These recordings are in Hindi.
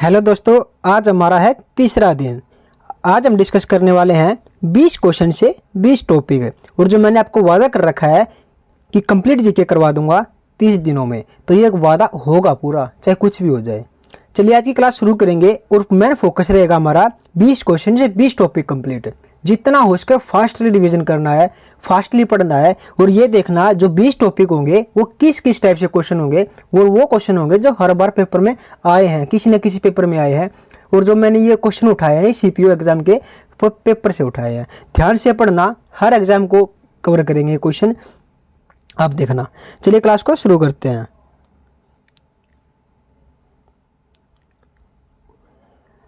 हेलो दोस्तों, आज हमारा है तीसरा दिन। आज हम डिस्कस करने वाले हैं 20 क्वेश्चन से 20 टॉपिक, और जो मैंने आपको वादा कर रखा है कि कंप्लीट जीके करवा दूंगा 30 दिनों में, तो ये एक वादा होगा पूरा, चाहे कुछ भी हो जाए। चलिए आज की क्लास शुरू करेंगे और मेन फोकस रहेगा हमारा 20 क्वेश्चन से 20 टॉपिक कंप्लीट। जितना हो सके फास्टली रिवीजन करना है, फास्टली पढ़ना है, और ये देखना जो 20 टॉपिक होंगे वो किस किस टाइप से क्वेश्चन होंगे। वो क्वेश्चन होंगे जो हर बार पेपर में आए हैं, किसी न किसी पेपर में आए हैं, और जो मैंने ये क्वेश्चन उठाए हैं सीपीओ एग्जाम के पेपर से उठाए हैं। ध्यान से पढ़ना, हर एग्जाम को कवर करेंगे क्वेश्चन, आप देखना। चलिए क्लास को शुरू करते हैं।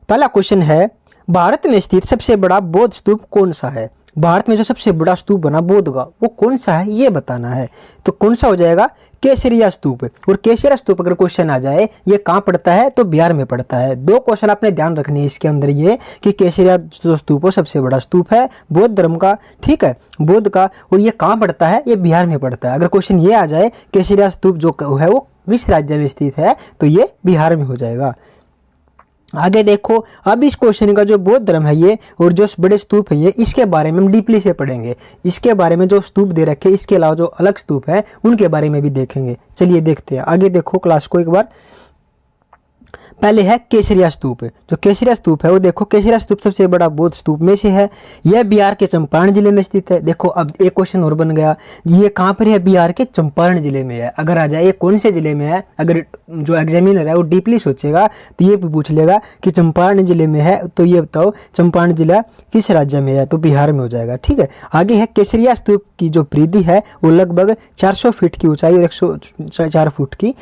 पहला क्वेश्चन है, भारत में स्थित सबसे बड़ा बौद्ध स्तूप कौन सा है? भारत में जो सबसे बड़ा स्तूप बना बौद्ध का, वो कौन सा है ये बताना है। तो कौन सा हो जाएगा? केसरिया स्तूप। और केसरिया स्तूप अगर क्वेश्चन आ जाए ये कहाँ पड़ता है, तो बिहार में पड़ता है। दो क्वेश्चन आपने ध्यान रखने हैं इसके अंदर, ये कि केसरिया जो स्तूप है सबसे बड़ा स्तूप है बौद्ध धर्म का, ठीक है, बौद्ध का, और ये कहाँ पड़ता है, ये बिहार में पड़ता है। अगर क्वेश्चन ये आ जाए केसरिया स्तूप जो है वो किस राज्य में स्थित है, तो ये बिहार में हो जाएगा। आगे देखो, अब इस क्वेश्चन का जो बौद्ध धर्म है ये और जो बड़े स्तूप है ये, इसके बारे में हम डीपली से पढ़ेंगे। इसके बारे में जो स्तूप दे रखे, इसके अलावा जो अलग स्तूप है उनके बारे में भी देखेंगे। चलिए देखते हैं, आगे देखो क्लास को एक बार। पहले है केसरिया स्तूप। जो केसरिया स्तूप है वो देखो, केसरिया स्तूप सबसे बड़ा बौद्ध स्तूप में से है। यह बिहार के चंपारण जिले में स्थित है। देखो अब एक क्वेश्चन और बन गया, ये कहाँ पर है? बिहार के चंपारण जिले में है। अगर आ जाए ये कौन से जिले में है, अगर जो एग्जामिनर है वो डीपली सोचेगा तो ये भी पूछ लेगा कि चंपारण जिले में है, तो ये बताओ चंपारण जिला किस राज्य में है, तो बिहार में हो जाएगा, ठीक है। आगे है केसरिया स्तूप की जो परिधि है वो लगभग 400 फीट की ऊंचाई और 104 फुट की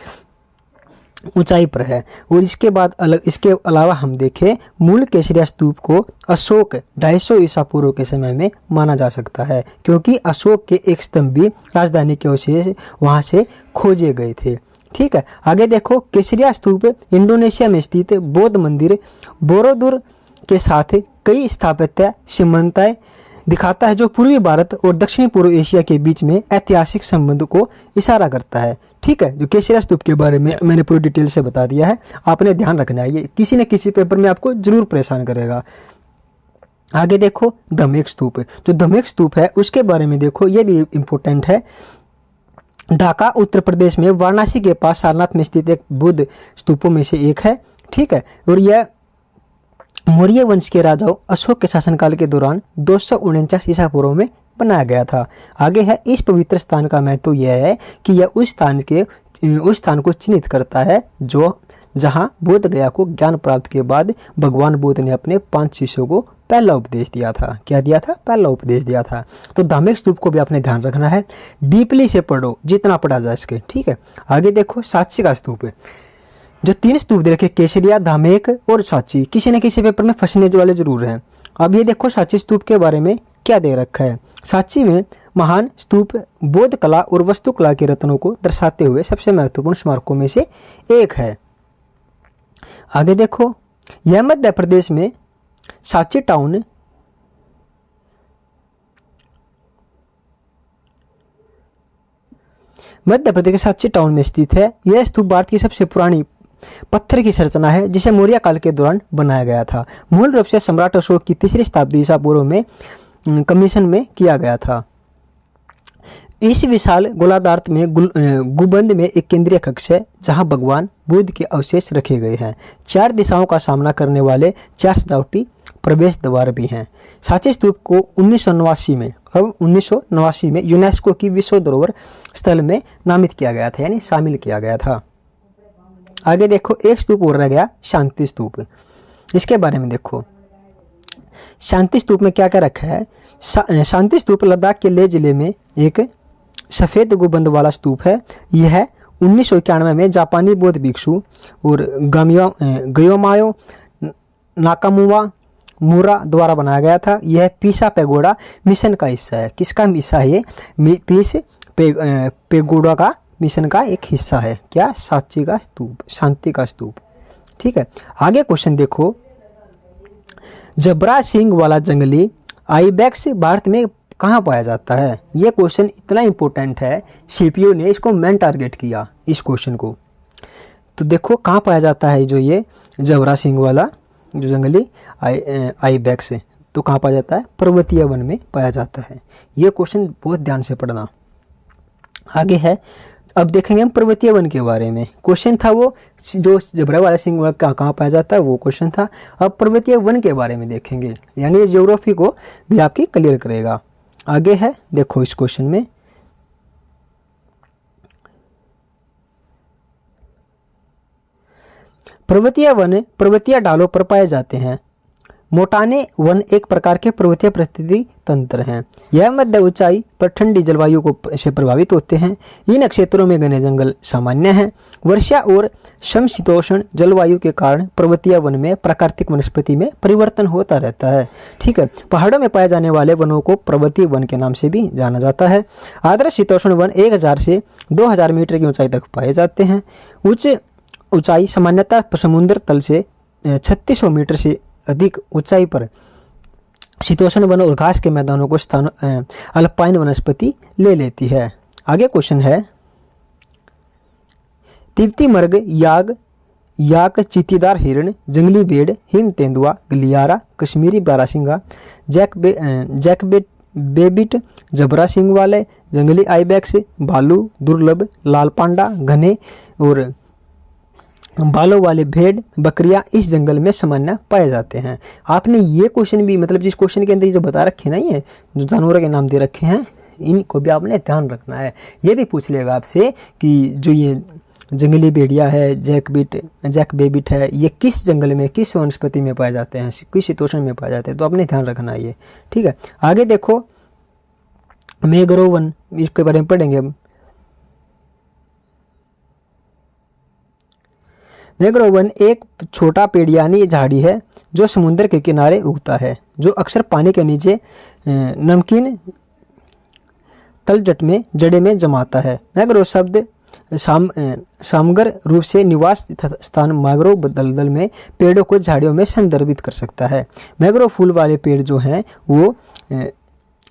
ऊंचाई पर है। और इसके बाद इसके अलावा हम देखें, मूल केसरिया स्तूप को अशोक 250 ईसा पूर्व के समय में माना जा सकता है, क्योंकि अशोक के एक स्तंभ भी राजधानी के अवशेष वहां से खोजे गए थे, ठीक है। आगे देखो, केसरिया स्तूप इंडोनेशिया में स्थित बौद्ध मंदिर बोरोबुदुर के साथ कई स्थापत्य समानताएं दिखाता है, जो पूर्वी भारत और दक्षिणी पूर्व एशिया के बीच में ऐतिहासिक संबंध को इशारा करता है, ठीक है। जो केसरिया स्तूप के बारे में मैंने पूरी डिटेल से बता दिया है, आपने ध्यान रखना है, ये किसी न किसी पेपर में आपको जरूर परेशान करेगा। आगे देखो, धमेक स्तूप। जो धमेक स्तूप है उसके बारे में देखो, ये भी इम्पोर्टेंट है। ढाका उत्तर प्रदेश में वाराणसी के पास सारनाथ में स्थित एक बुद्ध स्तूपों में से एक है, ठीक है। और यह मौर्य वंश के राजाओं अशोक के शासनकाल के दौरान 249 ईसा पूर्व में बनाया गया था। आगे है, इस पवित्र स्थान का महत्व यह है कि यह उस स्थान को चिन्हित करता है जो जहां बोध गया को ज्ञान प्राप्त के बाद भगवान बुद्ध ने अपने 5 शिष्यों को पहला उपदेश दिया था। क्या दिया था? पहला उपदेश दिया था। तो धार्मिक स्तूप को भी आपने ध्यान रखना है, डीपली से पढ़ो जितना पढ़ा जाए इसके, ठीक है। आगे देखो, सांची का स्तूप। जो 3 स्तूप दे रखे, केसरिया, धामेक और सांची, किसी न किसी पेपर में फंसने वाले जरूर हैं। अब ये देखो सांची स्तूप के बारे में क्या दे रखा है। सांची में महान स्तूप बौद्ध कला और वास्तुकला के रत्नों को दर्शाते हुए सबसे महत्वपूर्ण स्मारकों में से एक है। आगे देखो, यह मध्य प्रदेश में सांची टाउन के सांची टाउन में स्थित है। यह स्तूप भारत की सबसे पुरानी पत्थर की संरचना है, जिसे मौर्य काल के दौरान बनाया गया था। मूल रूप से सम्राट अशोक की 3री शताब्दी ईसा पूर्व में कमीशन में किया गया था। इस विशाल गोलार्ध में गुंबद में एक केंद्रीय कक्ष है, जहां भगवान बुद्ध के अवशेष रखे गए हैं। 4 दिशाओं का सामना करने वाले 4 सजावटी प्रवेश द्वार भी हैं। सांची स्तूप को 1989 में यूनेस्को की विश्व धरोहर स्थल में नामित किया गया था, यानी शामिल किया गया था। आगे देखो, एक स्तूप और रह गया, शांति स्तूप। इसके बारे में देखो, शांति स्तूप में क्या क्या रखा है। शांति स्तूप लद्दाख के लेह जिले में एक सफ़ेद गुंबद वाला स्तूप है। यह 1991 में जापानी बौद्ध भिक्षु और गयोमायो नाकामुरा द्वारा बनाया गया था। यह पीसा पैगोडा मिशन का हिस्सा है। किसका हिस्सा है ये? पीस पैगोडा का मिशन का एक हिस्सा है। क्या? सांची का स्तूप, शांति का स्तूप, ठीक है। आगे क्वेश्चन देखो, जबरा सिंह वाला जंगली आइबेक्स भारत में कहाँ पाया जाता है? ये क्वेश्चन इतना इंपॉर्टेंट है, सीपीओ ने इसको मेन टारगेट किया इस क्वेश्चन को। तो देखो कहाँ पाया जाता है जो ये जबरा सिंह वाला जो जंगली आइबैक्स है, तो कहाँ पाया जाता है? पर्वतीय वन में पाया जाता है। ये क्वेश्चन बहुत ध्यान से पढ़ना। आगे है, अब देखेंगे हम पर्वतीय वन के बारे में। क्वेश्चन था वो जो जबरा वाला सिंह कहाँ पाया जाता है, वो क्वेश्चन था। अब पर्वतीय वन के बारे में देखेंगे, यानी ये ज्योग्राफी को भी आपकी क्लियर करेगा। आगे है, देखो इस क्वेश्चन में पर्वतीय वन पर्वतीय ढालों पर पाए जाते हैं। मोटाने वन एक प्रकार के पर्वतीय परिस्थिति तंत्र हैं। यह मध्य ऊंचाई पर ठंडी जलवायु को से प्रभावित होते हैं। इन क्षेत्रों में घने जंगल सामान्य हैं। वर्षा और समशीतोष्ण जलवायु के कारण पर्वतीय वन में प्राकृतिक वनस्पति में परिवर्तन होता रहता है। ठीक है, पहाड़ों में पाए जाने वाले वनों को पर्वतीय वन के नाम से भी जाना जाता है। आदर्श शीतोष्ण वन 1000 से 2000 मीटर की ऊंचाई तक पाए जाते हैं। उच्च ऊंचाई सामान्यतः समुद्र तल से 3600 मीटर से अधिक ऊंचाई पर शीतोष्ण वन और घास के मैदानों को स्थान अल्पाइन वनस्पति ले लेती है। आगे क्वेश्चन है, तिब्बती मर्ग, याक, चीतीदार हिरण, जंगली भेड़, हिम तेंदुआ, गलियारा, कश्मीरी बारासिंगा, बेबिट, जबरा सिंह वाले, जंगली आइबैक्स, भालू, दुर्लभ, लाल पांडा, घने और बालों वाले भेड़, बकरियां इस जंगल में सामान्य पाए जाते हैं। आपने ये क्वेश्चन भी, मतलब जिस क्वेश्चन के अंदर जो बता रखे ना, ये जो जानवरों के नाम दे रखे हैं, इनको भी आपने ध्यान रखना है। ये भी पूछ लेगा आपसे कि जो ये जंगली भेड़िया है, जैक बेबिट है, ये किस जंगल में, किस वनस्पति में पाए जाते हैं, किस शीतोष्ण में पाए जाते हैं, तो आपने ध्यान रखना है ये। ठीक है, आगे देखो मैंग्रोव वन, इसके बारे में पढ़ेंगे हम। मैंग्रोव वन एक छोटा पेड़ यानी झाड़ी है जो समुद्र के किनारे उगता है, जो अक्सर पानी के नीचे नमकीन तलजट में जड़े में जमाता है। मैंग्रोव शब्द सामग्र रूप से निवास स्थान मैंग्रोव दलदल में पेड़ों को झाड़ियों में संदर्भित कर सकता है। मैंग्रोव फूल वाले पेड़ जो हैं वो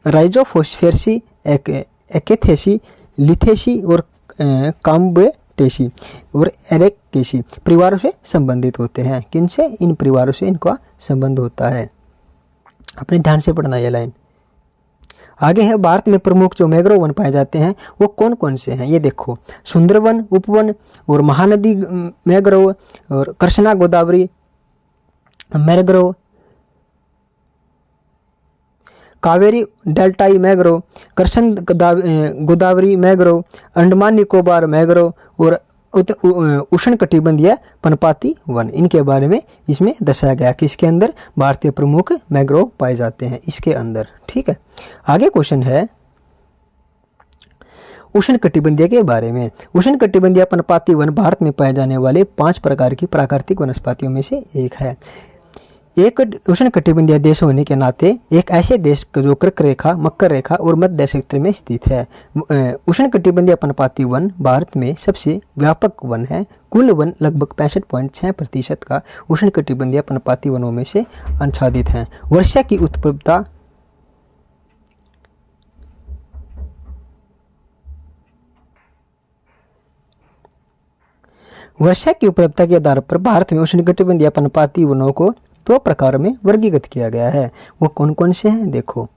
राइजोफोस्फेरेसी, एकेथेसी, लिथेसी और काम्बेटेसी और एरेकेसी परिवारों से संबंधित होते हैं। किनसे? इन परिवारों से इनका संबंध होता है। अपने ध्यान से पढ़ना ये लाइन। आगे है, भारत में प्रमुख जो मैंग्रोव वन पाए जाते हैं वो कौन कौन से हैं, ये देखो। सुंदरवन, उपवन और महानदी मैंग्रोव और कृष्णा गोदावरी मैंग्रोव, कावेरी डेल्टाई mangrove, Krishna Godavari mangrove, Andaman Nicobar mangrove और उष्णकटिबंधीय पर्णपाती वन। इनके बारे में इसमें दर्शाया गया कि इसके अंदर भारतीय प्रमुख मैंग्रोव पाए जाते हैं इसके अंदर। ठीक है, आगे क्वेश्चन है उष्णकटिबंधीय के बारे में। उष्णकटिबंधीय पर्णपाती वन भारत में पाए जाने वाले 5 प्रकार की प्राकृतिक वनस्पतियों में से एक है। एक उष्णकटिबंधीय देश होने के नाते एक ऐसे देश जो कर्क रेखा, मकर रेखा और मध्य क्षेत्र में स्थित है। उष्णकटिबंधीय पर्णपाती वन भारत में सबसे व्यापक वन है। कुल वन लगभग 65.6% का उष्णकटिबंधीय पर्णपाती वनों में से आच्छादित हैं। वर्षा की उत्पन्नता उपलब्धता के आधार पर भारत में उष्णकटिबंधीय पर्णपाती वनों को 2 प्रकार में वर्गीकृत किया गया है। वो कौन कौन से हैं देखो।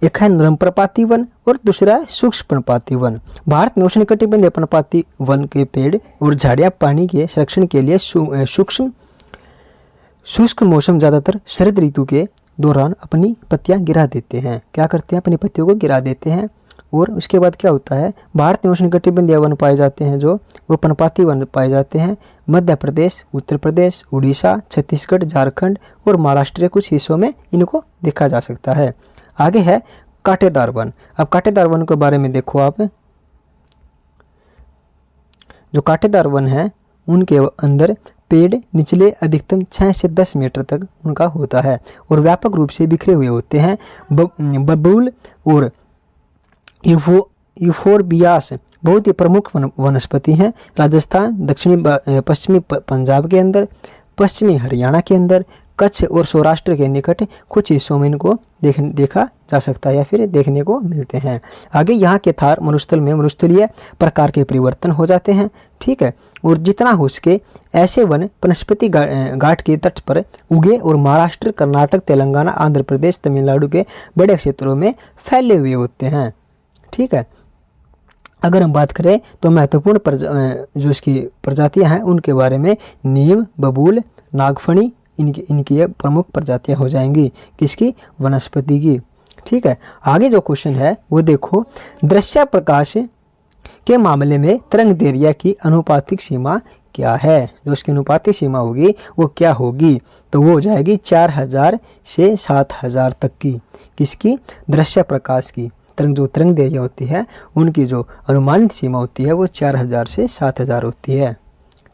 एक है नरम पर्णपाती वन और दूसरा है सूक्ष्म पर्णपाती वन। भारत में उष्णकटिबंधीय पर्णपाती वन के पेड़ और झाड़ियां पानी के संरक्षण के लिए शुष्क मौसम ज़्यादातर शरद ऋतु के दौरान अपनी पत्तियां गिरा देते हैं। क्या करते हैं? अपनी पत्तियों को गिरा देते हैं। और उसके बाद क्या होता है, भारत में उष्णकटिबंधीय वन पाए जाते हैं जो वो पर्णपाती वन पाए जाते हैं मध्य प्रदेश, उत्तर प्रदेश, उड़ीसा, छत्तीसगढ़, झारखंड और महाराष्ट्र के कुछ हिस्सों में इनको देखा जा सकता है। आगे है कांटेदार वन। अब कांटेदार वन के बारे में देखो आप। जो कांटेदार वन है उनके अंदर पेड़ निचले अधिकतम 6 से 10 मीटर तक उनका होता है और व्यापक रूप से बिखरे हुए होते हैं। बबूल और यूफोरबियास बहुत ही प्रमुख वनस्पति हैं। राजस्थान, दक्षिणी पश्चिमी पंजाब के अंदर, पश्चिमी हरियाणा के अंदर, कच्छ और सौराष्ट्र के निकट कुछ हिस्सों में इनको देखा जा सकता है या फिर देखने को मिलते हैं। आगे यहाँ के थार मरुस्थल में मरुस्थलीय प्रकार के परिवर्तन हो जाते हैं, ठीक है। और जितना हो सके ऐसे वन वनस्पति घाट के तट पर उगे और महाराष्ट्र, कर्नाटक, तेलंगाना, आंध्र प्रदेश, तमिलनाडु के बड़े क्षेत्रों में फैले हुए होते हैं, ठीक है। अगर हम बात करें तो महत्वपूर्ण जो इसकी प्रजातियां हैं उनके बारे में नीम, बबूल, नागफणी, इनकी ये प्रमुख प्रजातियां हो जाएंगी किसकी, वनस्पति की, ठीक है। आगे जो क्वेश्चन है वो देखो, दृश्य प्रकाश के मामले में तरंग दैर्घ्य की अनुपातिक सीमा क्या है। जो इसकी अनुपातिक सीमा होगी वो क्या होगी, तो वो हो जाएगी 4000 से 7000 तक की, किसकी, दृश्य प्रकाश की। जो तरंग दैर्घ्य होती है उनकी जो अनुमानित सीमा होती है वो 4000 से 7000 होती है,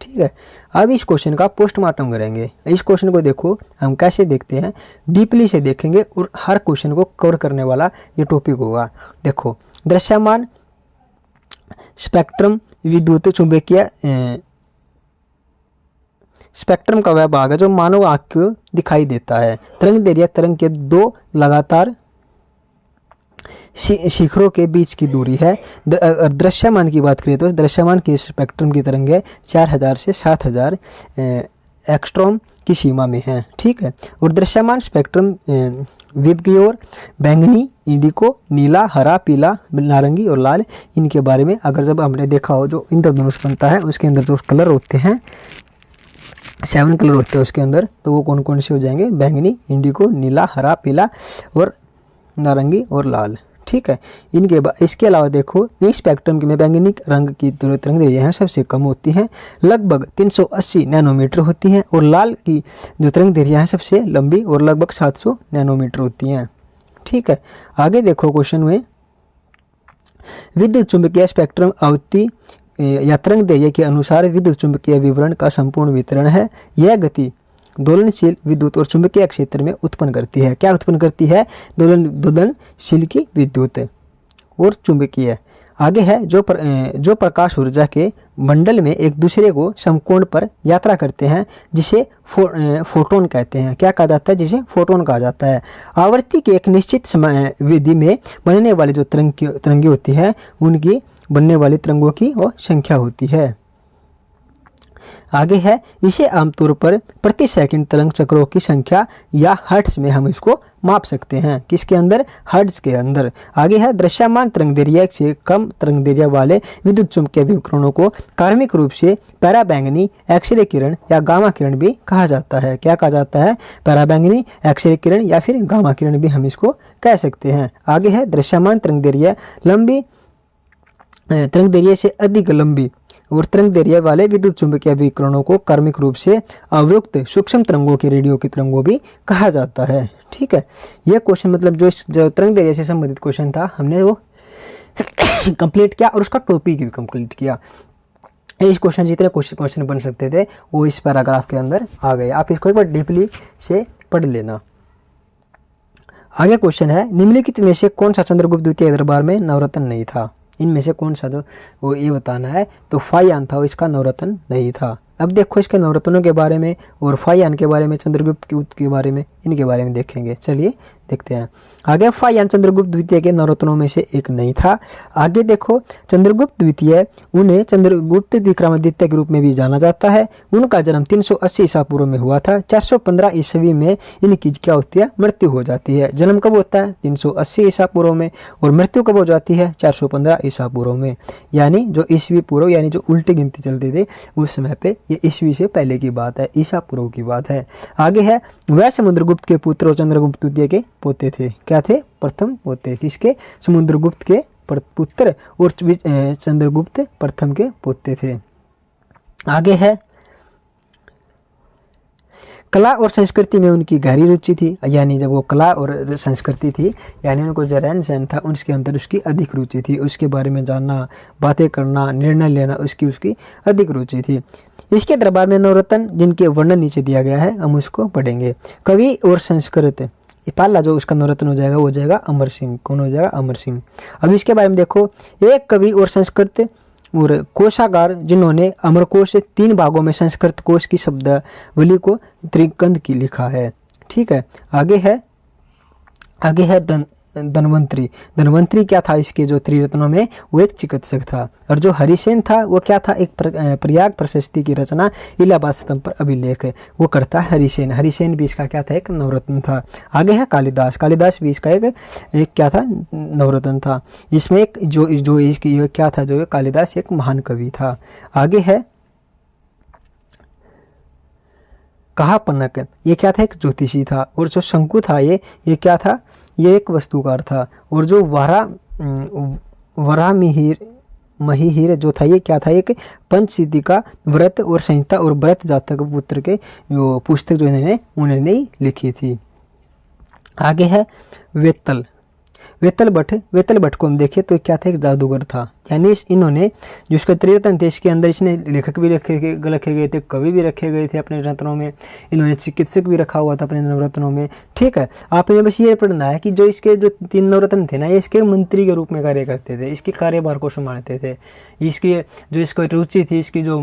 ठीक है। अब इस क्वेश्चन का पोस्टमार्टम करेंगे। इस क्वेश्चन को देखो हम कैसे देखते हैं, डीपली से देखेंगे और हर क्वेश्चन को कवर करने वाला ये टॉपिक होगा। देखो, दृश्यमान स्पेक्ट्रम विद्युत चुंबकीय स्पेक्ट्रम का वह भाग है जो मानव आंख को दिखाई देता है। तरंग दैर्घ्य तरंग के दो लगातार शिखरों के बीच की दूरी है। दृश्यमान की बात करें तो दृश्यमान की स्पेक्ट्रम की तरंगें 4000 से 7000 एक्स्ट्रॉम की सीमा में है, ठीक है। और दृश्यमान स्पेक्ट्रम विब की ओर बैंगनी, इंडिको, नीला, हरा, पीला, नारंगी और लाल, इनके बारे में अगर जब हमने देखा हो जो इंद्रधनुष बनता है उसके अंदर जो कलर होते हैं 7 कलर होते हैं उसके अंदर, तो वो कौन कौन से हो जाएंगे, बैंगनी, इंडिको, नीला, हरा, पीला और नारंगी और लाल, ठीक है। इसके अलावा देखो इस स्पेक्ट्रम में बैंगनी रंग की तरंग दैर्घ्य सबसे कम होती हैं, लगभग 380 नैनोमीटर होती हैं, और लाल की जो तरंग दैर्घ्य है सबसे लंबी और लगभग 700 नैनोमीटर होती हैं, ठीक है। आगे देखो क्वेश्चन में, विद्युत चुंबकीय स्पेक्ट्रम आवृत्ति या तरंग दैर्घ्य के अनुसार विद्युत चुंबकीय विवरण का संपूर्ण वितरण है। यह गति दोलनशील विद्युत और चुंबकीय क्षेत्र में उत्पन्न करती है। क्या उत्पन्न करती है, दोलनशील की विद्युत और चुंबकीय। आगे है जो प्रकाश ऊर्जा के मंडल में एक दूसरे को समकोण पर यात्रा करते हैं जिसे फोटोन कहते हैं। क्या कहा जाता है, जिसे फोटोन कहा जाता है। आवृत्ति के एक निश्चित समय विधि में बनने वाली जो तरंगे होती है उनकी बनने वाली तरंगों की वो संख्या होती है। आगे है, इसे आमतौर पर प्रति सेकंड तरंग चक्रों की संख्या या हर्ट्ज में हम इसको माप सकते हैं, किसके अंदर, हर्ट्ज के अंदर। आगे है, दृश्यमान तरंग दैर्घ्य से कम तरंग दैर्घ्य वाले विद्युत चुंबकीय विकिरणों को कार्मिक रूप से पैराबैंगनी, एक्सरे किरण या गामा किरण भी कहा जाता है। क्या कहा जाता है, पैराबैंगनी, एक्सरे किरण या फिर गामा किरण भी हम इसको कह सकते हैं। आगे है, दृश्यमान तरंग दैर्घ्य लंबी तरंग दैर्घ्य से अधिक लंबी और तरंग दैर्घ्य वाले विद्युत चुंबकीय विकिरणों को कार्मिक रूप से अवयुक्त सूक्ष्म तरंगों के रेडियो की तरंगों भी कहा जाता है, ठीक है। यह क्वेश्चन मतलब जो तरंग दैर्घ्य से संबंधित क्वेश्चन था हमने वो कंप्लीट किया और उसका टॉपिक भी कंप्लीट किया। इस क्वेश्चन जितने क्वेश्चन बन सकते थे वो इस पैराग्राफ के अंदर आ गए। आप इसको एक बार डीपली से पढ़ लेना। आगे क्वेश्चन है, निम्नलिखित में से कौन सा चंद्रगुप्त द्वितीय दरबार में नवरत्न नहीं था। इनमें से कौन सा जो वो ये बताना है। तो फायान था, इसका नवरत्न नहीं था। अब देखो इसके नवरत्नों के बारे में और फायान के बारे में, चंद्रगुप्त के बारे में, इनके बारे में देखेंगे। चलिए देखते हैं। आगे, फायान चंद्रगुप्त द्वितीय के नवरत्नों में से एक नहीं था। आगे देखो, चंद्रगुप्त द्वितीय उन्हें चंद्रगुप्त विक्रमादित्य के रूप में भी जाना जाता है। उनका जन्म 380 ईसा पूर्व में हुआ था। 415 ईस्वी में इनकी क्या होती है, मृत्यु हो जाती है। जन्म कब होता है, 380 ईसा पूर्व में, और मृत्यु कब हो जाती है, 415 ईसा पूर्व में। यानी जो ईस्वी पूर्व यानी जो उल्टी गिनती चलते थे उस समय पे, ये ईस्वी से पहले की बात है, ईसा पूर्व की बात है। आगे है, वह समुद्रगुप्त के पुत्र और चंद्रगुप्त द्वितीय के पोते थे। क्या थे, प्रथम पोते। किसके, समुद्रगुप्त के पुत्र और चंद्रगुप्त प्रथम के पोते थे। आगे है, कला और संस्कृति में उनकी गहरी रुचि थी। यानी जब वो कला और संस्कृति थी, यानी उनको जो रहन सहन था उसके अंदर उसकी अधिक रुचि थी। उसके बारे में जानना, बातें करना, निर्णय लेना, उसकी अधिक रुचि थी। इसके दरबार में नवरत्न जिनके वर्णन नीचे दिया गया है हम उसको पढ़ेंगे। कवि और संस्कृत, पहला जो उसका नवरत्न हो जाएगा वो हो जाएगा अमर सिंह। कौन हो जाएगा, अमर सिंह। अब इसके बारे में देखो, एक कवि और संस्कृत और कोशागार जिन्होंने अमरकोश से 3 भागों में संस्कृत कोश की शब्दावली को त्रिकंद की लिखा है। ठीक है, आगे है धन्वंतरी। धन्वंतरी क्या था इसके जो त्रिरत्नों में, वो एक चिकित्सक था। और जो हरिसेन था वो क्या था, एक प्रयाग प्रशस्ति की रचना इलाहाबाद स्तंभ पर अभिलेख है वो करता है हरिसेन। हरिसेन भी इसका क्या था, एक नवरत्न था। आगे है कालिदास। कालिदास भी इसका एक क्या था, नवरत्न था। इसमें एक जो इसकी क्या था, जो कालिदास एक महान कवि था। आगे है कहापनक। ये क्या था, एक ज्योतिषी था। और जो शंकु था ये क्या था, ये एक वस्तुकार था। और जो वराहमिहिर जो था, ये क्या था, एक पंचसिद्धि का व्रत और संहिता और व्रत जातक पुत्र के जो पुस्तक जो उन्होंने लिखी थी। आगे है वेतल भट्ट को हम देखें तो क्या था, एक जादूगर था। यानी इन्होंने जो इसका त्रिरत्न थे, इसके अंदर इसने लेखक भी रखे गए थे, कवि भी रखे गए थे अपने रत्नों में, इन्होंने चिकित्सक भी रखा हुआ था अपने नवरत्नों में। ठीक है, आपने बस ये पढ़ना है कि जो इसके जो 3 नवरत्न थे ना, ये इसके मंत्री के रूप में कार्य करते थे, इसके कार्यभार को संभालते थे। इसकी जो इसको रुचि थी, इसकी जो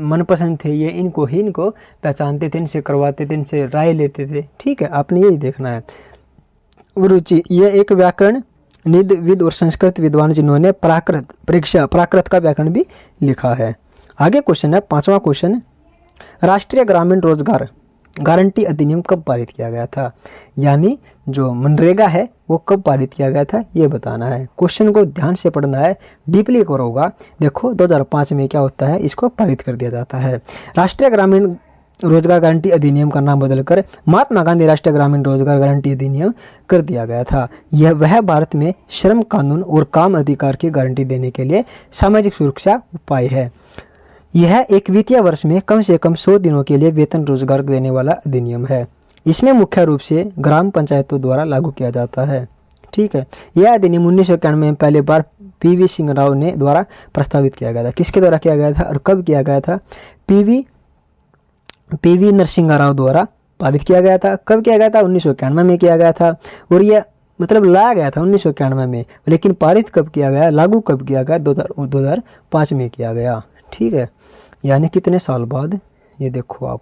मनपसंद थे, ये इनको पहचानते थे, इनसे करवाते थे, इनसे राय लेते थे। ठीक है, आपने यही देखना है। रुचि, यह एक व्याकरण विद और संस्कृत विद्वान जिन्होंने प्राकृत का व्याकरण भी लिखा है। आगे क्वेश्चन है 5वां क्वेश्चन, राष्ट्रीय ग्रामीण रोजगार गारंटी अधिनियम कब पारित किया गया था? यानी जो मनरेगा है वो कब पारित किया गया था, ये बताना है। क्वेश्चन को ध्यान से पढ़ना है, डीपली करोगा। देखो 2005 में क्या होता है, इसको पारित कर दिया जाता है। राष्ट्रीय ग्रामीण रोजगार गारंटी अधिनियम का नाम बदलकर महात्मा गांधी राष्ट्रीय ग्रामीण रोजगार गारंटी अधिनियम कर दिया गया था। वह भारत में श्रम कानून और काम अधिकार की गारंटी देने के लिए सामाजिक सुरक्षा उपाय है। यह एक वित्तीय वर्ष में कम से कम 100 दिनों के लिए वेतन रोजगार देने वाला अधिनियम है। इसमें मुख्य रूप से ग्राम पंचायतों द्वारा लागू किया जाता है। ठीक है, यह अधिनियम 1991 में पहली बार पीवी सिंह राव ने द्वारा प्रस्तावित किया गया था। किसके द्वारा किया गया था और कब किया गया था? पीवी नरसिंह राव द्वारा पारित किया गया था। कब किया गया था? 1991 में किया गया था। और यह मतलब लाया गया था 1991 में, लेकिन पारित कब किया गया, लागू कब किया गया? 2005 में किया गया। ठीक है, यानी कितने साल बाद, ये देखो आप।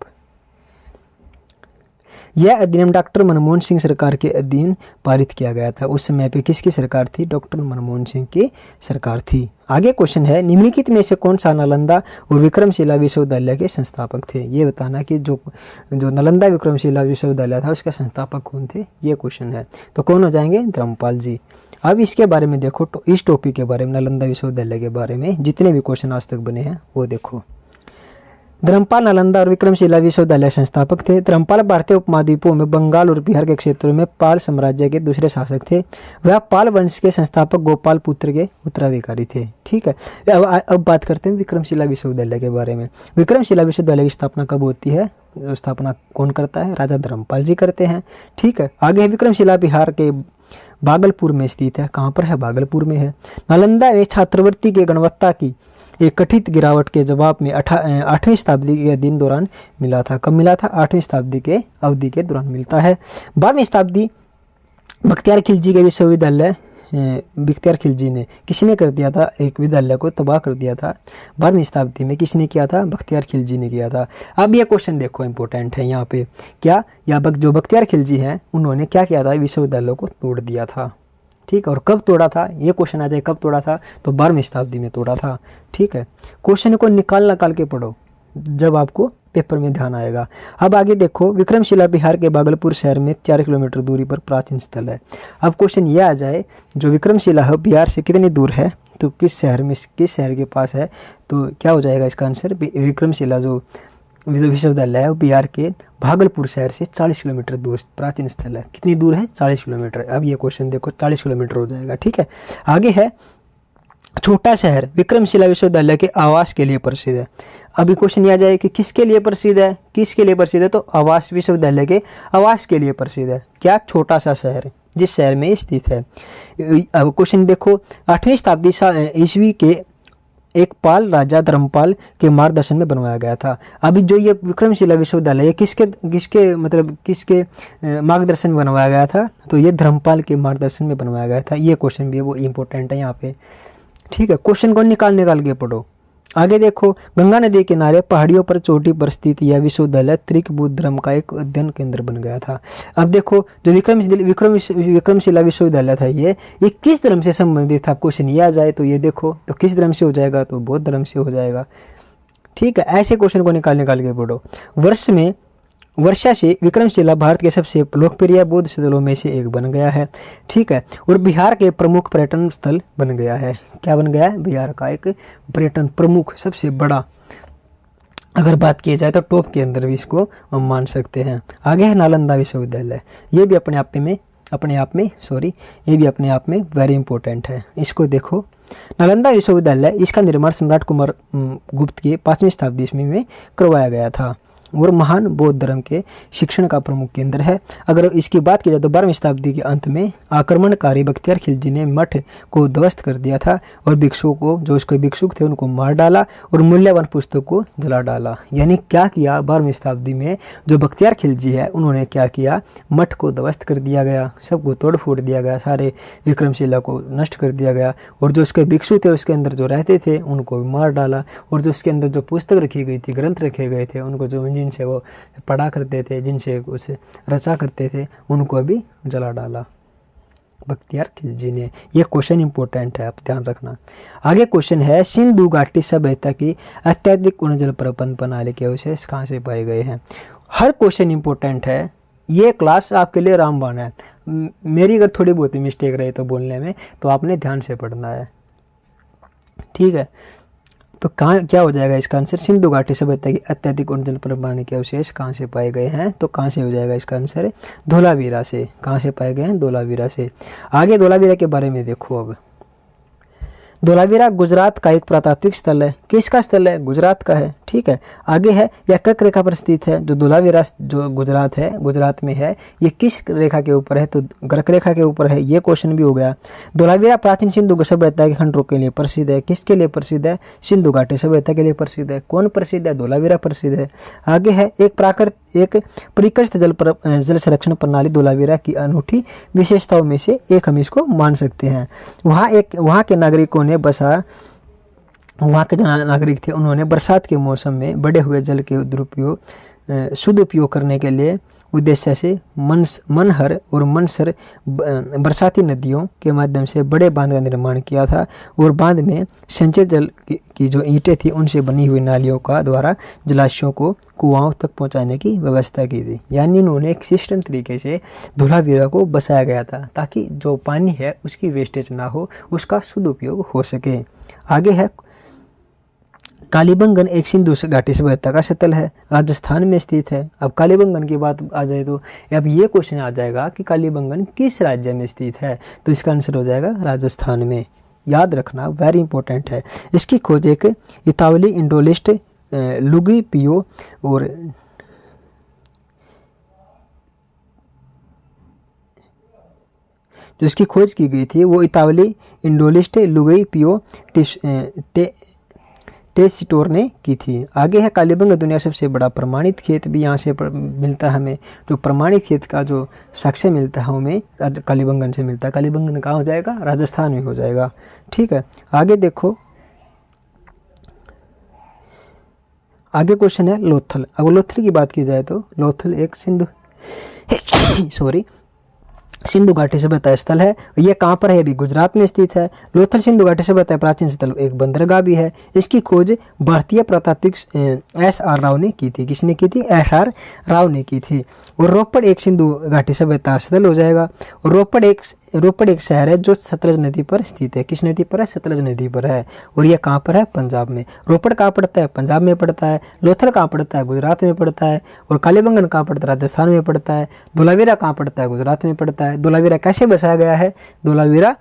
यह अधिनियम डॉक्टर मनमोहन सिंह सरकार के अधीन पारित किया गया था। उस समय पे किसकी सरकार थी? डॉक्टर मनमोहन सिंह की सरकार थी। आगे क्वेश्चन है, निम्नलिखित में से कौन सा नालंदा और विक्रमशिला विश्वविद्यालय के संस्थापक थे? ये बताना कि जो नालंदा विक्रमशिला विश्वविद्यालय था उसके संस्थापक कौन थे, ये क्वेश्चन है। तो कौन हो जाएंगे? धर्मपाल जी। अब इसके बारे में देखो, तो इस टॉपिक के बारे में, नालंदा विश्वविद्यालय के बारे में जितने भी क्वेश्चन आज तक बने हैं वो देखो। धर्मपाल नालंदा और विक्रमशिला विश्वविद्यालय संस्थापक थे। धर्मपाल भारतीय उपमहाद्वीपों में बंगाल और बिहार के क्षेत्रों में पाल साम्राज्य के दूसरे शासक थे। वह पाल वंश के संस्थापक गोपाल पुत्र के उत्तराधिकारी थे। ठीक है, अब बात करते हैं विक्रमशिला विश्वविद्यालय के बारे में। विक्रमशिला विश्वविद्यालय की स्थापना कब होती है? स्थापना कौन करता है? राजा धर्मपाल जी करते हैं। ठीक है, आगे है विक्रमशिला बिहार के भागलपुर में स्थित है। कहाँ पर है? भागलपुर में है। नालंदा में छात्रवृत्ति की गुणवत्ता की एक कथित गिरावट के जवाब में 8वीं शताब्दी के दिन दौरान मिला था। कब मिला था? 8वीं शताब्दी के अवधि के दौरान मिलता है। 12वीं शताब्दी बख्तियार खिलजी के विश्वविद्यालय, बख्तियार खिलजी ने किसने कर दिया था? एक विद्यालय को तबाह कर दिया था 12वीं शताब्दी में। किसने किया था? बख्तियार खिलजी ने किया था। अब ये क्वेश्चन देखो इंपॉर्टेंट है यहाँ पे, क्या जो बख्तियार खिलजी हैं उन्होंने क्या किया था? विश्वविद्यालयों को तोड़ दिया था। ठीक, और कब तोड़ा था? ये क्वेश्चन आ जाए, कब तोड़ा था? तो 12वीं शताब्दी में तोड़ा था। ठीक है, क्वेश्चन को निकाल के पढ़ो जब आपको पेपर में ध्यान आएगा। अब आगे देखो, विक्रमशिला बिहार के भागलपुर शहर में 4 किलोमीटर दूरी पर प्राचीन स्थल है। अब क्वेश्चन ये आ जाए, जो विक्रमशिला है बिहार से कितनी दूर है, तो किस शहर के पास है? तो क्या हो जाएगा इसका आंसर? विक्रमशिला जो विश्वविद्यालय है वो बिहार के भागलपुर शहर से 40 किलोमीटर दूर प्राचीन स्थल है। कितनी दूर है? 40 किलोमीटर। अब ये क्वेश्चन देखो, 40 किलोमीटर हो जाएगा। ठीक है, आगे है छोटा शहर विक्रमशिला विश्वविद्यालय के आवास के लिए प्रसिद्ध है। अभी क्वेश्चन ये आ जाए कि किसके लिए प्रसिद्ध है? किसके लिए प्रसिद्ध है? तो आवास, विश्वविद्यालय के आवास के लिए प्रसिद्ध है। क्या? छोटा सा शहर जिस शहर में स्थित है। अब क्वेश्चन देखो, 8वीं शताब्दी ईस्वी के एक पाल राजा धर्मपाल के मार्गदर्शन में बनवाया गया था। अभी जो ये विक्रमशिला विश्वविद्यालय किसके मार्गदर्शन में बनवाया गया था? तो ये धर्मपाल के मार्गदर्शन में बनवाया गया था। ये क्वेश्चन भी है वो इम्पोर्टेंट है यहाँ पे। ठीक है, क्वेश्चन को निकाल निकाल के पढ़ो। आगे देखो, गंगा नदी के किनारे पहाड़ियों पर चोटी पर स्थित यह विश्वविद्यालय त्रिक बौद्ध धर्म का एक अध्ययन केंद्र बन गया था। अब देखो, जो विक्रमशिला विश्वविद्यालय था ये किस धर्म से संबंधित था, क्वेश्चन ये आ जाए तो ये देखो, तो किस धर्म से हो जाएगा, तो बौद्ध धर्म से हो जाएगा। ठीक है, ऐसे क्वेश्चन को निकाल निकाल के पढ़ो। वर्षा से विक्रमशिला भारत के सबसे लोकप्रिय बौद्ध स्थलों में से एक बन गया है। ठीक है, और बिहार के प्रमुख पर्यटन स्थल बन गया है। क्या बन गया है? बिहार का एक पर्यटन प्रमुख, सबसे बड़ा, अगर बात की जाए तो टॉप के अंदर भी इसको हम मान सकते हैं। आगे है नालंदा विश्वविद्यालय। ये भी अपने आप में वेरी इंपॉर्टेंट है। इसको देखो, नालंदा विश्वविद्यालय, इसका निर्माण सम्राट कुमार गुप्त की 5वीं शताब्दी ईस्वी में करवाया गया था और महान बौद्ध धर्म के शिक्षण का प्रमुख केंद्र है। अगर इसकी बात की जाए तो 12वीं शताब्दी के अंत में आक्रमणकारी बख्तियार खिलजी ने मठ को ध्वस्त कर दिया था और भिक्षुओं को, जो उसके भिक्षुक थे, उनको मार डाला और मूल्यवान पुस्तक को जला डाला। यानी क्या किया, 12वीं शताब्दी में जो बख्तियार खिलजी है उन्होंने क्या किया, मठ को ध्वस्त कर दिया गया, सबको तोड़ फोड़ दिया गया, सारे विक्रमशिला को नष्ट कर दिया गया और जो उसके भिक्षु थे उसके अंदर जो रहते थे उनको भी मार डाला और जो उसके अंदर जो पुस्तक रखी गई थी, ग्रंथ रखे गए थे, उनको जो जिनसे वो पढ़ा करते थे, जिनसे उसे रचा करते थे, उनको भी जला डाला बख्तियार खिलजी ने। ये क्वेश्चन इंपॉर्टेंट है, आप ध्यान रखना। आगे क्वेश्चन है, सिंधु घाटी सभ्यता की अत्यधिक जल प्रबंध प्रणाली के अवशेष कहाँ से पाए गए हैं। हर क्वेश्चन इंपॉर्टेंट है। ये क्लास आपके लिए रामबाण है। मेरी अगर थोड़ी बहुत मिस्टेक रही तो बोलने में, तो आपने ध्यान से पढ़ना है। ठीक है, तो कहाँ क्या हो जाएगा इसका आंसर, सिंधु घाटी सभ्यता की अत्यधिक जल प्रबंध के अवशेष कहाँ से पाए गए हैं, तो कहाँ से हो जाएगा इसका आंसर, धोलावीरा से। कहाँ से पाए गए हैं, धोलावीरा से। आगे धोलावीरा के बारे में देखो। अब धोलावीरा गुजरात का एक पुरातात्विक स्थल है। किसका स्थल है, गुजरात का है। ठीक है, आगे है, यह कर्क रेखा पर स्थित है। जो धोलावीरा जो गुजरात है, गुजरात में है, ये किस रेखा के ऊपर है, तो कर्क रेखा के ऊपर है। ये क्वेश्चन भी हो गया। धोलावीरा प्राचीन सिंधु सभ्यता के खंडरों के लिए प्रसिद्ध है। किसके लिए प्रसिद्ध है, सिंधु घाटी सभ्यता के लिए प्रसिद्ध है। कौन प्रसिद्ध है, धोलावीरा प्रसिद्ध है। आगे है, एक परिकृत जल संरक्षण प्रणाली धोलावीरा की अनूठी विशेषताओं में से एक हम इसको मान सकते हैं। वहाँ के नागरिकों ने वहाँ के जो नागरिक थे उन्होंने बरसात के मौसम में बढ़े हुए जल के शुद्ध उपयोग करने के लिए उद्देश्य से मनहर और मनसर बरसाती नदियों के माध्यम से बड़े बांध का निर्माण किया था और बांध में संचित जल की जो ईंटें थी उनसे बनी हुई नालियों का द्वारा जलाशयों को कुआओं तक पहुंचाने की व्यवस्था की थी। यानी उन्होंने एक सिस्टम तरीके से धोलावीरा को बसाया गया था ताकि जो पानी है उसकी वेस्टेज ना हो, उसका शुद्ध उपयोग हो सके। आगे है, कालीबंगन एक सिंधु घाटी सभ्यता का स्थल है, राजस्थान में स्थित है। अब कालीबंगन की बात आ जाए तो अब ये क्वेश्चन आ जाएगा कि कालीबंगन किस राज्य में स्थित है, तो इसका आंसर हो जाएगा राजस्थान में। याद रखना, वेरी इंपॉर्टेंट है। इसकी खोज एक इतावली इंडोलिस्ट लुगी पियो और जो इसकी खोज की गई थी वो इतावली इंडोलिस्ट लुगी पियो टेसिटोर ने की थी। आगे है, कालीबंगन दुनिया का सबसे बड़ा प्रमाणित खेत भी यहाँ से मिलता है हमें। जो प्रमाणित खेत का जो साक्ष्य मिलता है हमें कालीबंगन से मिलता है। कालीबंगन कहाँ हो जाएगा, राजस्थान में हो जाएगा। ठीक है, आगे देखो, आगे क्वेश्चन है लोथल। अब लोथल की बात की जाए तो लोथल एक सिंधु घाटी सभ्यता स्थल है। यह कहाँ पर है, अभी गुजरात में स्थित है। लोथल सिंधु घाटी सभ्यता प्राचीन स्थल एक बंदरगाह भी है। इसकी खोज भारतीय पुरातात्विक SR राव ने की थी। किसने की थी, SR राव ने की थी। और रोपड़ एक सिंधु घाटी सभ्यता स्थल हो जाएगा। और रोपड़ एक शहर है जो सतलज नदी पर स्थित है। किस नदी पर है, सतलज नदी पर है। और यह कहाँ पर है, पंजाब में। रोपड़ कहाँ पड़ता है, पंजाब में पड़ता है। लोथल कहाँ पड़ता है, गुजरात में पड़ता है। और कालीबंगन कहाँ पड़ता है, राजस्थान में पड़ता है। धोलावीरा कहाँ पड़ता है, गुजरात में पड़ता है। धोलावीरा कैसे बसाया गया है, धोलावीरा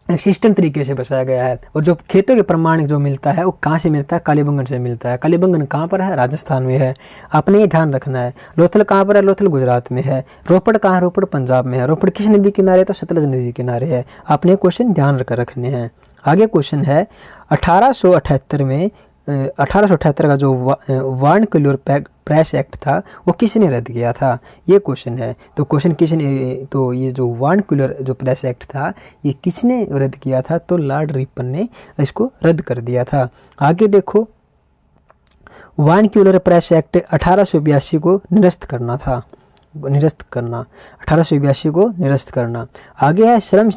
एक सिस्टम तरीके से बसाया गया है। और जो खेतों के प्रमाण जो मिलता है वो कहाँ से मिलता है, कालीबंगन से मिलता है। कालीबंगन कहाँ पर है, राजस्थान में है। आपने ये ध्यान रखना है। लोथल कहाँ पर है, लोथल गुजरात में है। रोपड़ कहाँ है, रोपड़ पंजाब में है। रोपड़ किस नदी किनारे, तो सतलज नदी किनारे है। आपने क्वेश्चन ध्यान रखने हैं। आगे क्वेश्चन है, 1878 में 1878 का जो वर्नाक्युलर प्रेस एक्ट था वो किसने रद्द किया था, ये क्वेश्चन है। तो क्वेश्चन किसने, तो ये जो वर्नाक्युलर जो प्रेस एक्ट था ये किसने रद्द किया था, तो लॉर्ड रिपन ने इसको रद्द कर दिया था। आगे देखो, वर्नाक्युलर प्रेस एक्ट 1882 को निरस्त करना था, निरस्त करना, 1882 को निरस्त करना। आगे है श्रम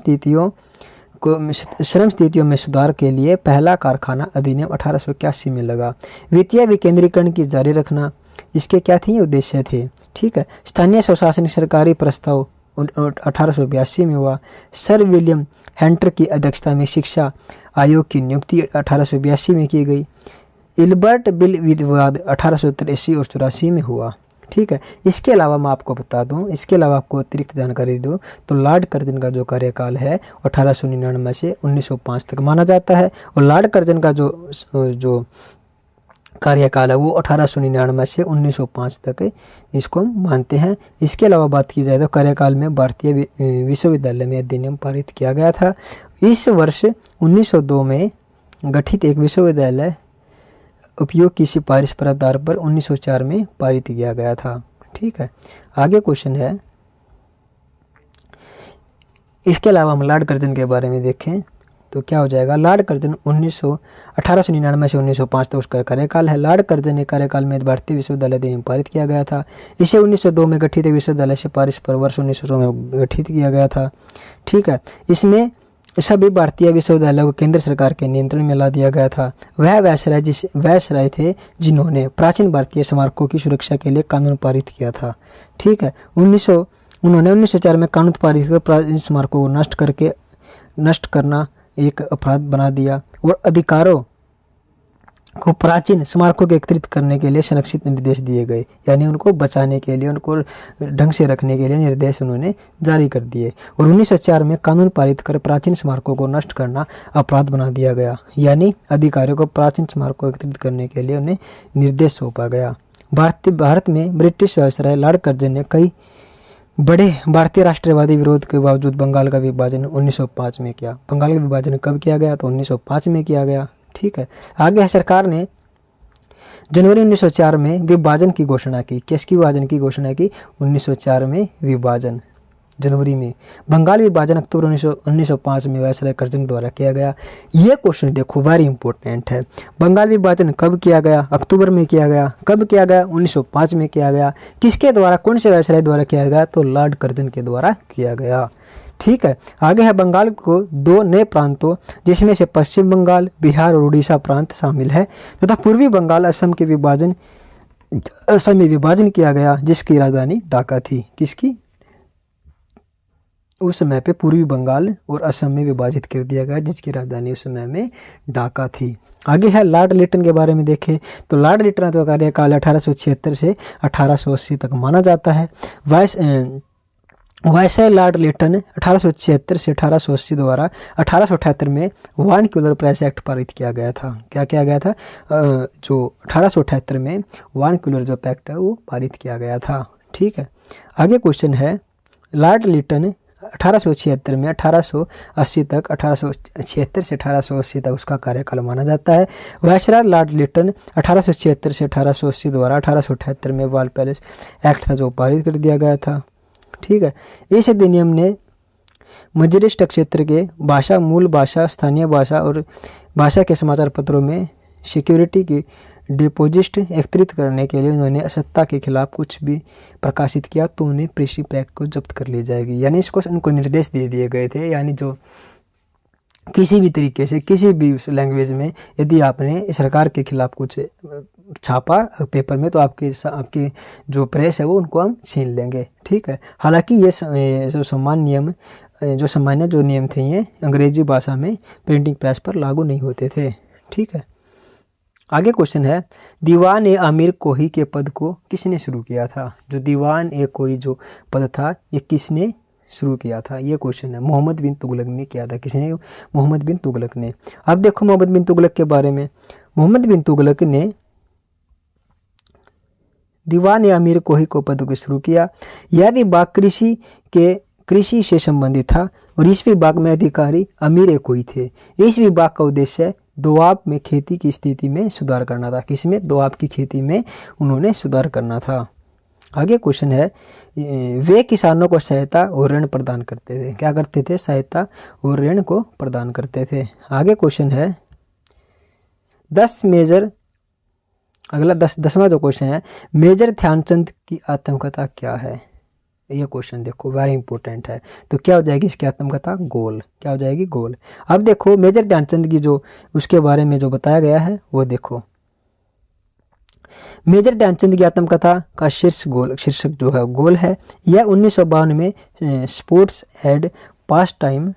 स्थितियों में सुधार के लिए पहला कारखाना अधिनियम 1881 में लगा। वित्तीय विकेंद्रीकरण की जारी रखना, इसके क्या थे उद्देश्य थे, ठीक है। स्थानीय स्वशासन सरकारी प्रस्ताव 1882 में हुआ। सर विलियम हंटर की अध्यक्षता में शिक्षा आयोग की नियुक्ति 1882 में की गई। इल्बर्ट बिल विवाद 1883 और 84 में हुआ, ठीक है। इसके अलावा मैं आपको बता दूं, इसके अलावा आपको अतिरिक्त जानकारी दूं तो लॉर्ड कर्जन का जो कार्यकाल है 1899 से 1905 तक माना जाता है, और लॉर्ड कर्जन का जो कार्यकाल है वो 1899 से 1905 तक इसको मानते हैं। इसके अलावा बात की जाए तो कार्यकाल में भारतीय विश्वविद्यालय में अधिनियम पारित किया गया था। इस वर्ष 1902 में गठित एक विश्वविद्यालय उपयोग की सिफारिश पर आधार पर 1904 में पारित किया गया था, ठीक है। आगे क्वेश्चन है, इसके अलावा हम लॉर्ड कर्जन के बारे में देखें तो क्या हो जाएगा। लॉर्ड कर्जन 1899 से 1905 तक उसका कार्यकाल है। लॉर्ड कर्जन के कार्यकाल में भारतीय विश्वविद्यालय अधिनियम पारित किया गया था। इसे 1902 में गठित विश्वविद्यालय सिफारिश पर वर्ष 1900 में गठित किया गया था, ठीक है। इसमें सभी भारतीय विश्वविद्यालयों को केंद्र सरकार के नियंत्रण में ला दिया गया था। वह वायसराय थे जिन्होंने प्राचीन भारतीय स्मारकों की सुरक्षा के लिए कानून पारित किया था, ठीक है। उन्होंने 1904 में कानून पारित कर प्राचीन स्मारकों को नष्ट करना एक अपराध बना दिया, और अधिकारों को प्राचीन स्मारकों को एकत्रित करने के लिए संरक्षित निर्देश दिए गए, यानी उनको बचाने के लिए, उनको ढंग से रखने के लिए निर्देश उन्होंने जारी कर दिए। और 1904 में कानून पारित कर प्राचीन स्मारकों को नष्ट करना अपराध बना दिया गया, यानी अधिकारियों को प्राचीन स्मारकों को एकत्रित करने के लिए उन्हें निर्देश सौंपा गया। भारत में ब्रिटिश वायसराय लॉर्ड कर्जन ने कई बड़े भारतीय राष्ट्रवादी विरोध के बावजूद बंगाल का विभाजन 1905 में किया। बंगाल का विभाजन कब किया गया, तो 1905 में किया गया, ठीक है। आगे सरकार ने जनवरी 1904 में विभाजन की घोषणा की। किसकी विभाजन की घोषणा की, 1904 में विभाजन, जनवरी में। बंगाल विभाजन अक्टूबर 1905 में वायसराय कर्जन द्वारा किया गया। ये क्वेश्चन देखो वेरी इंपॉर्टेंट है। बंगाल विभाजन कब किया गया, अक्टूबर में किया गया। कब किया गया, 1905 में किया गया। किसके द्वारा, कौन से वायसराय द्वारा किया गया, तो लॉर्ड कर्जन के द्वारा किया गया, ठीक है। आगे है, बंगाल को 2 नए प्रांतों जिसमें से पश्चिम बंगाल, बिहार और उड़ीसा प्रांत शामिल है तथा पूर्वी बंगाल असम में विभाजन किया गया, जिसकी राजधानी ढाका थी। किसकी, उस समय पे पूर्वी बंगाल और असम में विभाजित कर दिया गया, जिसकी राजधानी उस समय में ढाका थी। आगे है लॉर्ड लिटन के बारे में देखें तो लॉर्ड लिटन का कार्यकाल 1876 से 1880 तक माना जाता है। वायसराय लॉर्ड लिटन 1876 से 1880 द्वारा 1878 में वर्नाक्युलर प्रेस एक्ट पारित किया गया था। क्या किया गया था, जो 1878 में वर्नाक्युलर जो एक्ट है वो पारित किया गया था, ठीक है। आगे क्वेश्चन है, लॉर्ड लिटन 1876 में 1880 तक, 1876 से 1880 तक उसका कार्यकाल माना जाता है। वायसराय लॉर्ड लिटन 1876 से 1880 द्वारा 1878 में वाल पैलेस एक्ट था जो पारित कर दिया गया था, ठीक है। इस अधिनियम ने मजरिस्ट क्षेत्र के भाषा, मूल भाषा, स्थानीय भाषा और भाषा के समाचार पत्रों में सिक्योरिटी की डिपॉजिट एकत्रित करने के लिए उन्होंने सत्ता के खिलाफ कुछ भी प्रकाशित किया तो उन्हें प्रेसी पैक को जब्त कर ली जाएगी। यानी इसको उनको निर्देश दे दिए गए थे, यानी जो किसी भी तरीके से किसी भी उस लैंग्वेज में यदि आपने सरकार के खिलाफ कुछ छापा पेपर में तो आपकी जो प्रेस है वो उनको हम छीन लेंगे, ठीक है। हालांकि ये जो सामान्य जो नियम थे ये अंग्रेजी भाषा में प्रिंटिंग प्रेस पर लागू नहीं होते थे, ठीक है। आगे क्वेश्चन है, दीवान ए अमीर कोही के पद को किसने शुरू किया था। जो दीवान ए कोही जो पद था ये किसने शुरू किया था, ये क्वेश्चन है। मोहम्मद बिन तुगलक ने किया था। किसने, मोहम्मद बिन तुगलक ने। अब देखो मोहम्मद बिन तुगलक के बारे में। मोहम्मद बिन तुगलक ने दीवान ए अमीर कोही को पद को शुरू किया। यह विभाग कृषि से संबंधित था और इस विभाग में अधिकारी अमीर ए कोही थे। इस विभाग का उद्देश्य दोआब में खेती की स्थिति में सुधार करना था। किसमें? दोआब की खेती में उन्होंने सुधार करना था। आगे क्वेश्चन है, वे किसानों को सहायता और ऋण प्रदान करते थे। क्या करते थे? सहायता और ऋण को प्रदान करते थे। आगे क्वेश्चन है 10वां जो क्वेश्चन है, मेजर ध्यानचंद की आत्मकथा क्या है? ये क्वेश्चन देखो वेरी इंपॉर्टेंट है। तो क्या हो जाएगी इसकी आत्मकथा? गोल। क्या हो जाएगी? गोल। अब देखो मेजर ध्यानचंद की जो उसके बारे में जो बताया गया है वो देखो। मेजर ध्यानचंद की आत्मकथा का शीर्षक जो है गोल है। यह 1952 में sports and pass time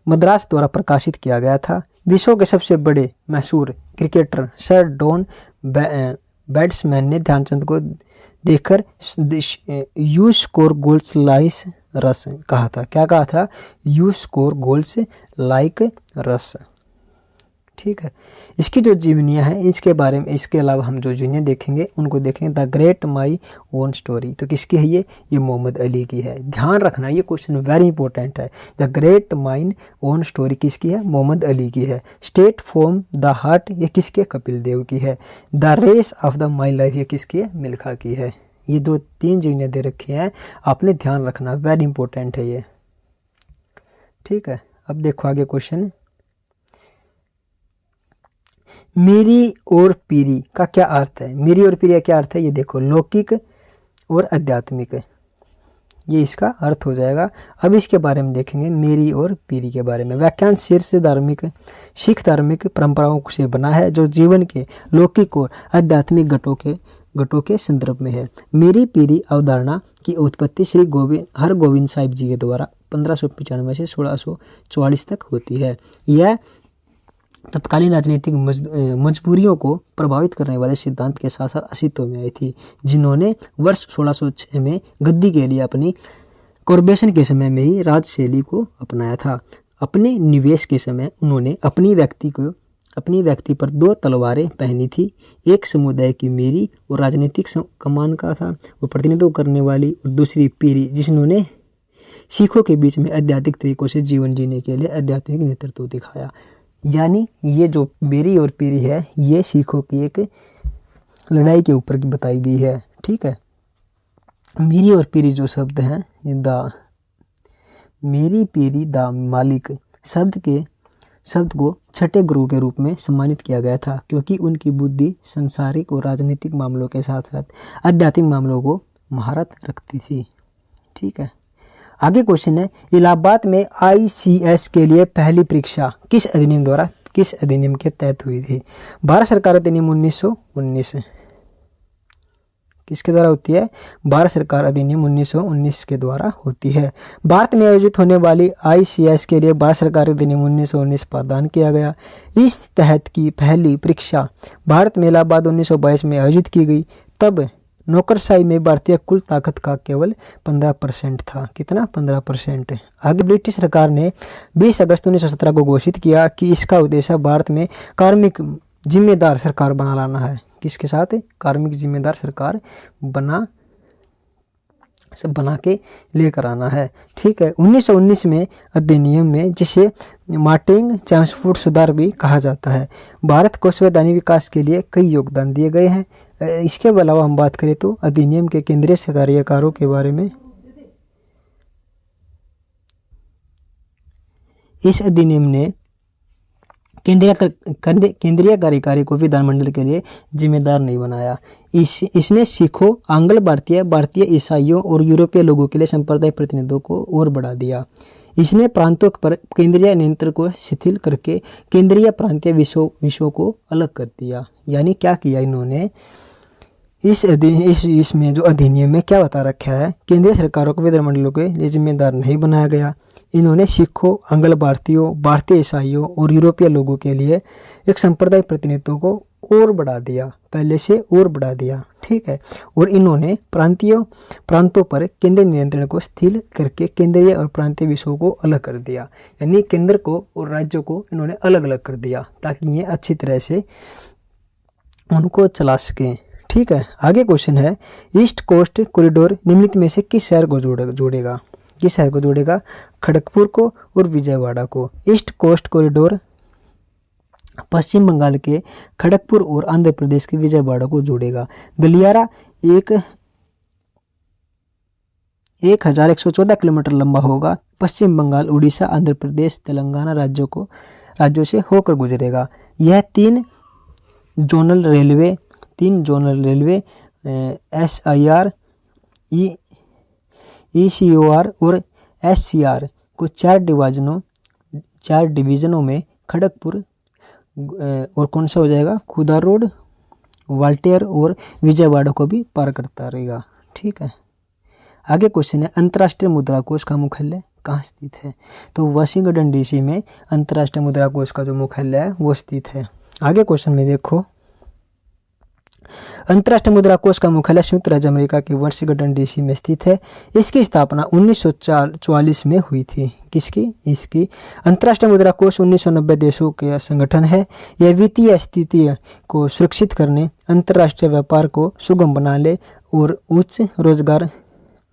Madras द्वारा प्रकाशित किया गया था। विश्व के सबसे बड़े मशहूर क्रिकेटर सर डॉन बैट्समैन ने ध्यानचंद को देखकर यू स्कोर गोल्स लाइक रस कहा था। क्या कहा था? यू स्कोर गोल्स लाइक रस। ठीक है। इसकी जो जीवनियाँ हैं इसके बारे में, इसके अलावा हम जो जीवनियाँ देखेंगे उनको देखेंगे। The great my own story, तो किसकी है ये मोहम्मद अली की है। ध्यान रखना ये क्वेश्चन वेरी इंपॉर्टेंट है। The great my own story किसकी है? मोहम्मद अली की है। स्टेट फ्रॉम द हार्ट ये किसके? कपिल देव की है। The race of the my life ये किसकी है? मिल्खा की है। ये जो 3 जीवनियाँ दे रखी हैं आपने ध्यान रखना, वेरी इंपॉर्टेंट है ये। ठीक है। अब देखो आगे क्वेश्चन, मेरी और पीरी का क्या अर्थ है? मेरी और पीरी का क्या अर्थ है? ये देखो, लौकिक और आध्यात्मिक, ये इसका अर्थ हो जाएगा। अब इसके बारे में देखेंगे मेरी और पीरी के बारे में। व्याख्यान शीर्ष धार्मिक सिख धार्मिक परंपराओं से बना है जो जीवन के लौकिक और आध्यात्मिक घटों के संदर्भ में है। मेरी पीरी अवधारणा की उत्पत्ति श्री हरगोविंद साहिब जी के द्वारा 1595 से 1644 तक होती है। यह तत्कालीन राजनीतिक मजबूरियों को प्रभावित करने वाले सिद्धांत के साथ साथ अस्तित्व में आई थी, जिन्होंने वर्ष 1606 में गद्दी के लिए अपनी कॉर्पोरेशन के समय में ही राजशैली को अपनाया था। अपने निवेश के समय उन्होंने अपनी व्यक्ति पर 2 तलवारें पहनी थी, एक समुदाय की मेरी और राजनीतिक कमान का था वो प्रतिनिधित्व करने वाली, और दूसरी पीरी जिन्होंने सिखों के बीच में आध्यात्मिक तरीकों से जीवन जीने के लिए आध्यात्मिक नेतृत्व दिखाया। यानी ये जो मेरी और पीरी है ये सिखों की एक लड़ाई के ऊपर की बताई गई है। ठीक है। मेरी और पीरी जो शब्द हैं ये मेरी पीरी द मालिक शब्द को छठे गुरु के रूप में सम्मानित किया गया था, क्योंकि उनकी बुद्धि सांसारिक और राजनीतिक मामलों के साथ साथ आध्यात्मिक मामलों को महारत रखती थी। ठीक है। आगे क्वेश्चन है, इलाहाबाद में ICS के लिए पहली परीक्षा किस अधिनियम के तहत हुई थी? भारत सरकार अधिनियम 1919 किसके द्वारा होती है? भारत सरकार अधिनियम 1919 के द्वारा होती है। भारत में आयोजित होने वाली ICS के लिए भारत सरकार अधिनियम 1919 प्रदान किया गया। इस तहत की पहली परीक्षा भारत में इलाहाबाद 1922 में आयोजित की गई। तब नौकरशाही में भारतीय कुल ताकत का केवल 15% था। कितना? 15%। आगे ब्रिटिश सरकार ने 20 अगस्त 1917 को घोषित किया कि इसका उद्देश्य भारत में कार्मिक जिम्मेदार सरकार बना लाना है। किसके साथ? कार्मिक जिम्मेदार सरकार बना के लेकर आना है। ठीक है। 1919 में अधिनियम में, जिसे मार्टिन चैम्सफोर्ड सुधार भी कहा जाता है, भारत को संवैधानिक विकास के लिए कई योगदान दिए गए हैं। इसके अलावा हम बात करें तो अधिनियम के केंद्रीय कार्यकारों के बारे में, इस अधिनियम ने केंद्रीय कार्यकारी को विधानमंडल के लिए जिम्मेदार नहीं बनाया। इसने सिखों, आंग्ल भारतीय ईसाइयों और यूरोपीय लोगों के लिए संप्रदाय प्रतिनिधित्व को और बढ़ा दिया। इसने प्रांतों पर केंद्रीय नियंत्रण को शिथिल करके केंद्रीय प्रांतीय विषयों को अलग कर दिया। यानी क्या किया इन्होंने? इसमें जो अधिनियम में क्या बता रखा है, केंद्रीय सरकारों को विधानमंडलों के लिए जिम्मेदार नहीं बनाया गया। इन्होंने सिखों, आंग्ल भारतीयों, भारतीय ईसाइयों और यूरोपीय लोगों के लिए एक संप्रदाय प्रतिनिधित्व को और बढ़ा दिया, पहले से और बढ़ा दिया। ठीक है। और इन्होंने प्रांतों पर केंद्रीय नियंत्रण को शिथिल करके केंद्रीय और प्रांतीय विषयों को अलग कर दिया। यानी केंद्र को और राज्यों को इन्होंने अलग अलग कर दिया ताकि ये अच्छी तरह से उनको चला सकें। ठीक है। आगे क्वेश्चन है, ईस्ट कोस्ट कॉरिडोर निम्नलिखित में से किस शहर को जोड़ेगा? किस शहर को जोड़ेगा? खड़गपुर को और विजयवाड़ा को। ईस्ट कोस्ट कॉरिडोर पश्चिम बंगाल के खड़गपुर और आंध्र प्रदेश के विजयवाड़ा को जोड़ेगा। गलियारा 1114 किलोमीटर लंबा होगा। पश्चिम बंगाल, उड़ीसा, आंध्र प्रदेश, तेलंगाना राज्यों से होकर गुजरेगा। यह तीन जोनल रेलवे SIR, ECOR और SCR को चार डिवीजनों में खड़गपुर और कौन सा हो जाएगा, खुदा रोड, वाल्टेयर और विजयवाड़ा को भी पार करता रहेगा। ठीक है, आगे क्वेश्चन है, अंतर्राष्ट्रीय मुद्रा कोष का मुख्यालय कहाँ स्थित है? तो वाशिंगटन DC में अंतर्राष्ट्रीय मुद्रा कोष का जो मुख्यालय है वो स्थित है। आगे क्वेश्चन में देखो, अंतर्राष्ट्रीय मुद्रा कोष का मुख्यालय संयुक्त राज्य अमेरिका के वाशिंगटन DC में स्थित है। इसकी स्थापना 1944 में हुई थी। किसकी? इसकी। अंतर्राष्ट्रीय मुद्रा कोष 1990 देशों के संगठन है। यह वित्तीय स्थिति को सुरक्षित करने, अंतर्राष्ट्रीय व्यापार को सुगम बनाने और उच्च रोजगार,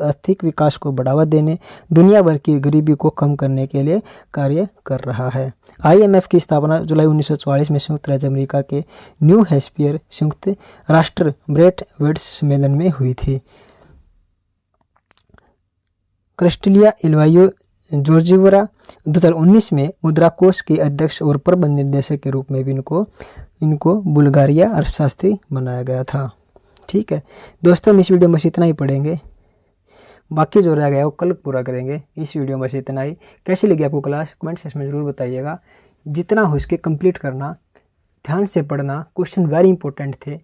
आर्थिक विकास को बढ़ावा देने, दुनिया भर की गरीबी को कम करने के लिए कार्य कर रहा है। IMF की स्थापना जुलाई 1944 में संयुक्त राज्य अमेरिका के न्यू हैम्पशायर संयुक्त राष्ट्र ब्रेट वुड्स सम्मेलन में हुई थी। क्रिस्टेलिया इल्वायो जॉर्जिएवा 2019 में मुद्रा कोष के अध्यक्ष और प्रबंध निदेशक के रूप में भी इनको बुल्गारिया अर्थशास्त्री बनाया गया था। ठीक है दोस्तों, हम इस वीडियो में इतना ही पढ़ेंगे, बाकी जो रह गया वो कल पूरा करेंगे। इस वीडियो में इतना ही। कैसी लगी आपको क्लास, कमेंट सेक्शन में ज़रूर बताइएगा। जितना हो इसके कंप्लीट करना, ध्यान से पढ़ना, क्वेश्चन वेरी इंपॉर्टेंट थे।